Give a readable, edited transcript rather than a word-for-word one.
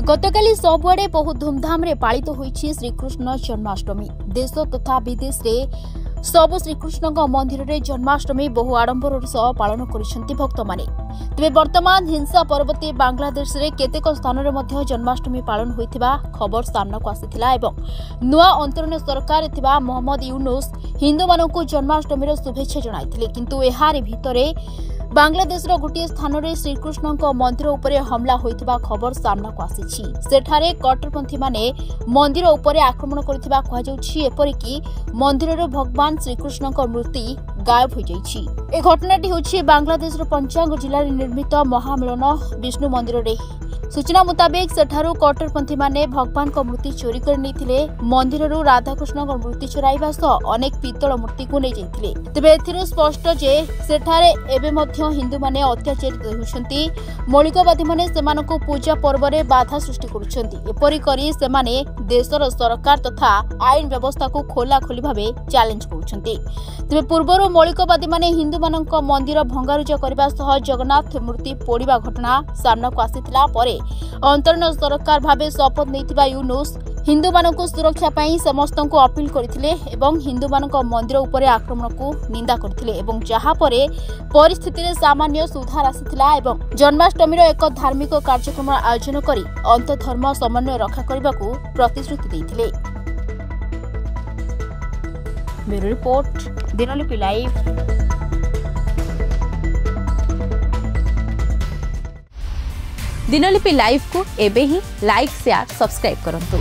गतकाली सबुआड़े बहुत धूमधाम रे पालित होईछि श्रीकृष्ण जन्माष्टमी। देश तथा विदेश रे सबु श्रीकृष्ण मंदिर रे जन्माष्टमी बहु आडंबर सह पालन करिसेंति भक्त माने। तेबे वर्तमान हिंसा पर्वती बांग्लादेश रे केतेक स्थान रे मध्य जन्माष्टमी पालन होइथिबा खबर सामना को आसीथिला एवं नुआ अंतरीण सरकार थिबा मोहम्मद यूनुस हिंदू मानकु जन्माष्टमी रो शुभेच्छा जणाइथिले, किंतु एहारे भितरे बांग्लादेश रो गोटे स्थान रे श्रीकृष्ण मंदिर उपरे हमला होइथिबा खबर सामना को आसीछि। सेठारे कट्टरपंथी माने मंदिर उपरे आक्रमण करथिबा कहा जाउछि। एपरिकी मंदिर रो भगवान श्रीकृष्ण मूर्ति गायब हो जाइछि। ए घटनाटी होछि बांग्लादेश रो पंचांग जिल्ला रे निर्मित महामिलन विष्णु मंदिर रे। सूचना मुताबिक सेठारु कट्टरपंथी माने भगवान को मूर्ति चोरी कर नैथिले। मंदिर रू राधाकृष्ण मूर्ति चोराइबा सह अनेक पित्तल मूर्ति को नै जाइथिले। तेबे एथिरु स्पष्ट जे सेठारे एबे मध्य हिंदू माने अत्याचारित होउछन्ति। मौलिकवादी माने सेमानकु पूजा पर्व रे बाधा सृष्टि करूछन्ति। एपरि करी सेमाने देशर सरकार तथा आईन व्यवस्था को खोला खोली भाबे चैलेंज करूछन्ति। तेबे पूर्वरु मौलिकवादी माने हिंदू मानक मंदिर भंगारुजा करबा सह जगन्नाथ मूर्ति पोड़िबा घटना सामना को आसीथिला परे अंतरीण सरकार भाबे शपथ नैथिबा यूनुस हिंदू मानक सुरक्षा पाई समस्तन को अपील करथिले एवं हिंदू मानक मंदिर उपरे आक्रमण को निंदा करथिले एवं जहा परे परिस्थिति रे सामान्य सुधार आसीथिला एवं जन्माष्टमी रो एक धार्मिक कार्यक्रम आयोजन करी अंतधर्म समन्वय रक्षा करबाकू प्रतिश्रुति दैथिले। Bureau report, Dinalipi live. Dinalipi live को एबे ही लाइक शेयर सब्सक्राइब करंतु।